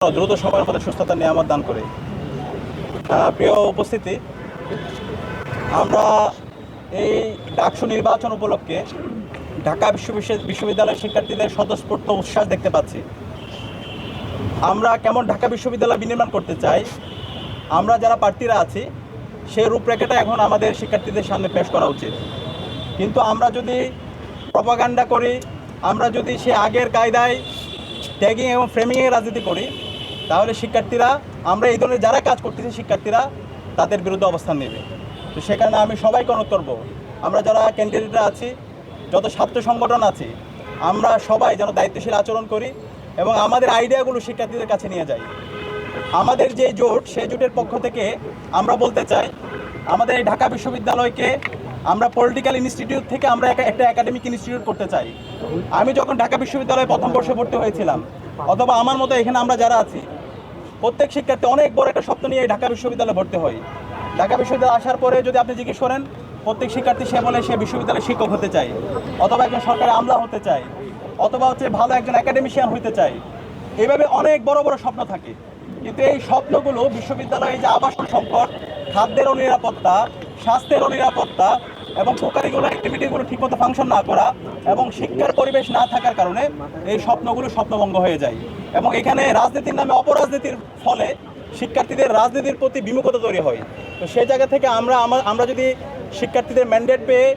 দ্রুত সময়ের মধ্যে সুস্থতা নিয়ামত দান করে। প্রিয় উপস্থিতি, আমরা এই ডাকসু নির্বাচন উপলক্ষে ঢাকা বিশ্ববিদ্যালয়ের শিক্ষার্থীদের স্বতঃস্ফূর্ত উচ্ছ্বাস দেখতে পাচ্ছি। আমরা কেমন ঢাকা বিশ্ববিদ্যালয় বিনির্মাণ করতে চাই, আমরা যারা প্রার্থীরা আছি সেই রূপরেখাটা এখন আমাদের শিক্ষার্থীদের সামনে পেশ করা উচিত। কিন্তু আমরা যদি প্রপাগান্ডা করি, আমরা যদি সে আগের কায়দায় ট্যাগিং এবং ফ্রেমিংয়ের রাজনীতি করি, তাহলে শিক্ষার্থীরা, আমরা এই ধরনের যারা কাজ করতেছি শিক্ষার্থীরা তাদের বিরুদ্ধে অবস্থান নেবে। তো সেখানে আমি সবাইকে অনুরোধ করব, আমরা যারা ক্যান্ডিডেটরা আছি, যত ছাত্র সংগঠন আছে, আমরা সবাই যেন দায়িত্বশীল আচরণ করি এবং আমাদের আইডিয়াগুলো শিক্ষার্থীদের কাছে নিয়ে যাই। আমাদের যে জোট, সেই জোটের পক্ষ থেকে আমরা বলতে চাই, আমাদের এই ঢাকা বিশ্ববিদ্যালয়কে আমরা পলিটিক্যাল ইনস্টিটিউট থেকে আমরা একটা একাডেমিক ইনস্টিটিউট করতে চাই। আমি যখন ঢাকা বিশ্ববিদ্যালয়ে প্রথম বর্ষে ভর্তি হয়েছিলাম, অথবা আমার মতো এখানে আমরা যারা আছি, প্রত্যেক শিক্ষার্থী অনেক বড় একটা স্বপ্ন নিয়ে ঢাকা বিশ্ববিদ্যালয়ে ভর্তি হয়। ঢাকা বিশ্ববিদ্যালয়ে আসার পরে যদি আপনি জিজ্ঞেস করেন, প্রত্যেক শিক্ষার্থী সে বলে সে বিশ্ববিদ্যালয়ের শিক্ষক হতে চায়, অথবা একজন সরকারি আমলা হতে চায়, অথবা ভালো একজন একাডেমিশিয়ান হতে চায়। এইভাবে অনেক বড় বড় স্বপ্ন থাকে। কিন্তু এই স্বপ্নগুলো বিশ্ববিদ্যালয়ে যে আবাসন সংকট, খাদ্যের অনিরাপত্তা, স্বাস্থ্যের অনিরাপত্তা এবং কোকারিকুলার অ্যাক্টিভিটিগুলো ঠিকমতো ফাংশন না করা এবং শিক্ষার পরিবেশ না থাকার কারণে এই স্বপ্নগুলো স্বপ্নভঙ্গ হয়ে যায়। এবং এখানে রাজনীতির নামে অপরাজনীতির ফলে শিক্ষার্থীদের রাজনীতির প্রতি বিমুখতা তৈরি হয়। তো সেই জায়গা থেকে আমরা যদি শিক্ষার্থীদের ম্যান্ডেট পেয়ে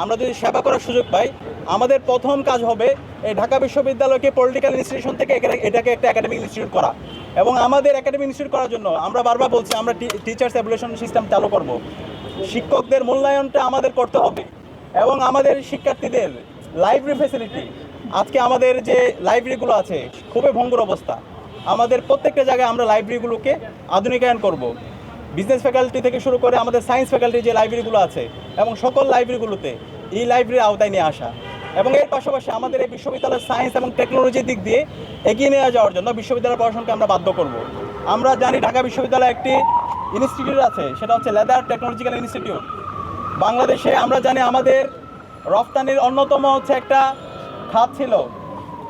আমরা যদি সেবা করার সুযোগ পাই, আমাদের প্রথম কাজ হবে এই ঢাকা বিশ্ববিদ্যালয়কে পলিটিক্যাল ইনস্টিটিউশন থেকে এটাকে একটা একাডেমিক ইনস্টিটিউট করা। এবং আমাদের একাডেমিক ইনস্টিটিউট করার জন্য আমরা বারবার বলছি, আমরা টিচার্স এভ্যালুয়েশন সিস্টেম চালু করব। শিক্ষকদের মূল্যায়নটা আমাদের করতে হবে এবং আমাদের শিক্ষার্থীদের লাইব্রেরি ফ্যাসিলিটি, আজকে আমাদের যে লাইব্রেরিগুলো আছে খুবই ভঙ্গুর অবস্থা। আমাদের প্রত্যেকটা জায়গায় আমরা লাইব্রেরিগুলোকে আধুনিকায়ন করব। বিজনেস ফ্যাকাল্টি থেকে শুরু করে আমাদের সায়েন্স ফ্যাকাল্টি যে লাইব্রেরিগুলো আছে এবং সকল লাইব্রেরিগুলোতে এই লাইব্রেরির আওতায় নিয়ে আসা। এবং এর পাশাপাশি আমাদের এই বিশ্ববিদ্যালয়ের সায়েন্স এবং টেকনোলজির দিক দিয়ে এগিয়ে নিয়ে যাওয়ার জন্য বিশ্ববিদ্যালয় প্রশাসনকে আমরা বাধ্য করব। আমরা জানি ঢাকা বিশ্ববিদ্যালয়ে একটি ইনস্টিটিউট আছে, সেটা হচ্ছে লেদার টেকনোলজিক্যাল ইনস্টিটিউট। বাংলাদেশে আমরা জানি আমাদের রফতানির অন্যতম একটা খাত ছিল,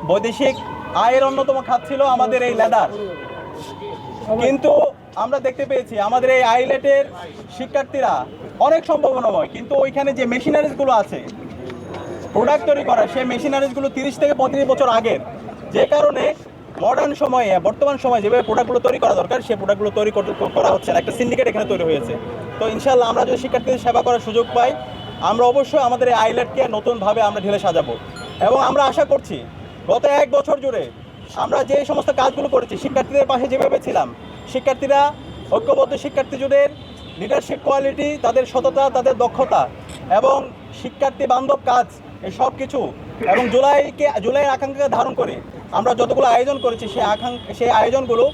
বৈদেশিক আয়ের অন্যতম খাত ছিল আমাদের এই লেদার। কিন্তু আমরা দেখতে পেয়েছি আমাদের এই আইলেটের শিক্ষার্থীরা অনেক সম্ভাবনাময়, কিন্তু ওইখানে যে মেশিনারিজগুলো আছে প্রোডাক্ট তৈরি করা, সেই মেশিনারিজগুলো 30 থেকে 35 বছর আগের, যে কারণে মডার্ন সময়ে বর্তমান সময়ে যেভাবে প্রোডাক্টগুলো তৈরি করা দরকার সেই প্রোডাক্টগুলো তৈরি করা হচ্ছে না। একটা সিন্ডিকেট এখানে তৈরি হয়েছে। তো ইনশাল্লাহ আমরা যদি শিক্ষার্থীদের সেবা করার সুযোগ পাই, আমরা অবশ্যই আমাদের এই আইলেটকে নতুনভাবে আমরা ঢেলে সাজাবো। এবং আমরা আশা করছি গত 1 বছর জুড়ে আমরা যে সমস্ত কাজগুলো করেছি, শিক্ষার্থীদের পাশে যেভাবে ছিলাম, শিক্ষার্থীরা ঐক্যবদ্ধ শিক্ষার্থী জুটের লিডারশিপ কোয়ালিটি, তাদের সততা, তাদের দক্ষতা এবং শিক্ষার্থী বান্ধব কাজ, এই সব কিছু এবং জুলাইয়ের আকাঙ্ক্ষাকে ধারণ করে আমরা যতগুলো আয়োজন করেছি সেই আয়োজনগুলো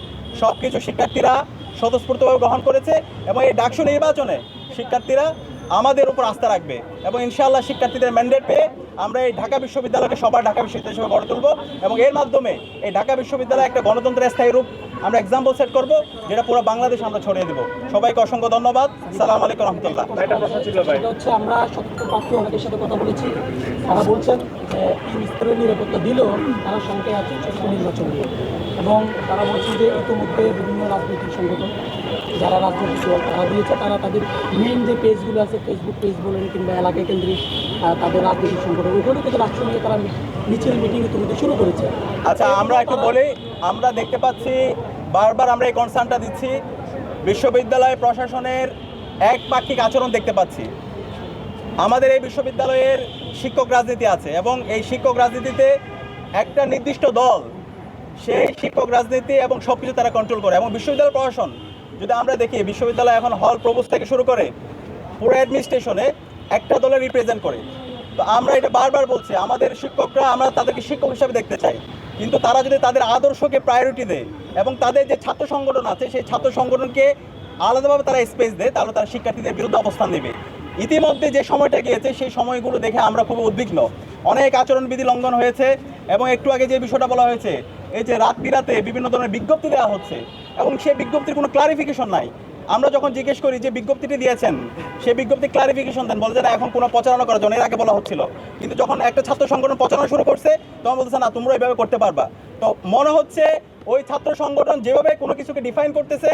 সব কিছু শিক্ষার্থীরা স্বতঃস্ফূর্তভাবে গ্রহণ করেছে। এবং এই ডাকসু নির্বাচনে শিক্ষার্থীরা আমাদের উপর আস্থা রাখবে এবং ইনশাআল্লাহ শিক্ষার্থীদের ম্যান্ডেট পেয়ে আমরা এই ঢাকা বিশ্ববিদ্যালয়কে সবার ঢাকা বিশ্ববিদ্যালয় হিসেবে গড়ে তুলব এবং এর মাধ্যমে এই ঢাকা বিশ্ববিদ্যালয় একটা গণতন্ত্রের স্থায়ী রূপ আমরা এক্সাম্পল সেট করব, যেটা পুরো বাংলাদেশে আমরা ছড়িয়ে দেব। সবাইকে অসংখ্য ধন্যবাদ। আসসালামু আলাইকুম রহমতুল্লাহ। আমরা সতর্ক প্রার্থী অনেকের সাথে কথা বলেছি, তারা বলছেন যে এই স্তরের নিরাপত্তা দিলেও তারা শঙ্কায় আছে ছোট্ট নির্বাচন নিয়ে। এবং তারা বলছেন যে ইতিমধ্যে বিভিন্ন রাজনৈতিক সংগঠন, যারা রাজনৈতিক দল তারা দিয়েছে, তারা তাদের মেইন যে পেজগুলো আছে, ফেসবুক পেজ বলেন কিংবা এলাকা কেন্দ্রিক তাদের রাজনৈতিক সংগঠন, ওখানে থেকে রাষ্ট্র নিয়ে তারা মিছিল মিটিং ইতিমধ্যে শুরু করেছে। আচ্ছা, আমরা একটু বলি, আমরা দেখতে পাচ্ছি বারবার আমরা এই কনসার্নটা দিচ্ছি, বিশ্ববিদ্যালয় প্রশাসনের একপাক্ষিক আচরণ দেখতে পাচ্ছি। আমাদের এই বিশ্ববিদ্যালয়ের শিক্ষক রাজনীতি আছে এবং এই শিক্ষক রাজনীতিতে একটা নির্দিষ্ট দল সেই শিক্ষক রাজনীতি এবং সব কিছু তারা কন্ট্রোল করে। এবং বিশ্ববিদ্যালয় প্রশাসন যদি আমরা দেখি, বিশ্ববিদ্যালয় এখন হল প্রভোস্ট থেকে শুরু করে পুরো অ্যাডমিনিস্ট্রেশনে একটা দলের রিপ্রেজেন্ট করে। তো আমরা এটা বারবার বলছি, আমাদের শিক্ষকরা, আমরা তাদেরকে শিক্ষক হিসাবে দেখতে চাই, কিন্তু তারা যদি তাদের আদর্শকে প্রায়োরিটি দেয় এবং তাদের যে ছাত্র সংগঠন আছে সেই ছাত্র সংগঠনকে আলাদাভাবে তারা স্পেস দেয়, তাহলে তারা শিক্ষার্থীদের বিরুদ্ধে অবস্থান নেবে। ইতিমধ্যে যে সময়টা গিয়েছে সেই সময়গুলো দেখে আমরা খুব উদ্বিগ্ন। অনেক আচরণবিধি লঙ্ঘন হয়েছে এবং একটু আগে যে বিষয়টা বলা হয়েছে, এই যে রাত বিরাতে বিভিন্ন ধরনের বিজ্ঞপ্তি দেওয়া হচ্ছে এবং সেই বিজ্ঞপ্তির কোনো ক্লারিফিকেশন নাই। আমরা যখন জিজ্ঞেস করি যে বিজ্ঞপ্তিটি দিয়েছেন সেই বিজ্ঞপ্তি ক্লারিফিকেশন দেন, বলছে না এখন কোনো প্রচারণা করার জন্য, এর আগে বলা হচ্ছিল। কিন্তু যখন একটা ছাত্র সংগঠন প্রচারণা শুরু করছে তখন বলতেছে না তোমরা এইভাবে করতে পারবা। তো মনে হচ্ছে ওই ছাত্র সংগঠন যেভাবে কোনো কিছুকে ডিফাইন করতেছে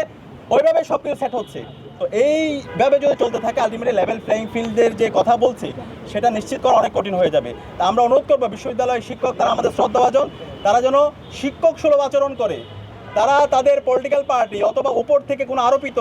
ওইভাবে সব কিছু সেট হচ্ছে। তো এইভাবে যদি চলতে থাকে আলটিমেটলি লেভেল প্লেইং ফিল্ডের যে কথা বলছি সেটা নিশ্চিত করা অনেক কঠিন হয়ে যাবে। তা আমরা অনুরোধ করবো বিশ্ববিদ্যালয়ের শিক্ষক, তারা আমাদের শ্রদ্ধাভাজন, তারা যেন শিক্ষক সুলভ আচরণ করে। তারা তাদের পলিটিক্যাল পার্টি অথবা উপর থেকে কোনো আরোপিত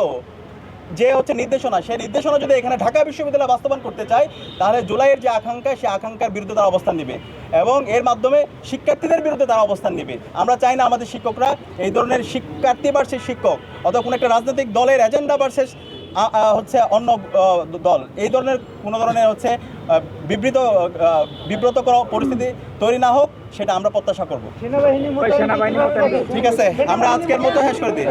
যে হচ্ছে নির্দেশনা, সেই নির্দেশনা যদি এখানে ঢাকা বিশ্ববিদ্যালয় বাস্তবায়ন করতে চায় তাহলে জুলাইয়ের যে আকাঙ্ক্ষা সেই আকাঙ্ক্ষার বিরুদ্ধে তারা অবস্থান নেবে এবং এর মাধ্যমে শিক্ষার্থীদের বিরুদ্ধে তারা অবস্থান নেবে। আমরা চাই না আমাদের শিক্ষকরা এই ধরনের শিক্ষার্থী ভার্সেস শিক্ষক অথবা কোনো একটা রাজনৈতিক দলের এজেন্ডা ভার্সেস হচ্ছে অন্য দল এই ধরনের কোনো ধরনের হচ্ছে বিব্রতকর পরিস্থিতি তৈরি না হোক, সেটা আমরা প্রত্যাশা করব। সেনাবাহিনী ঠিক আছে, আমরা আজকের মতো শেষ করে দিই।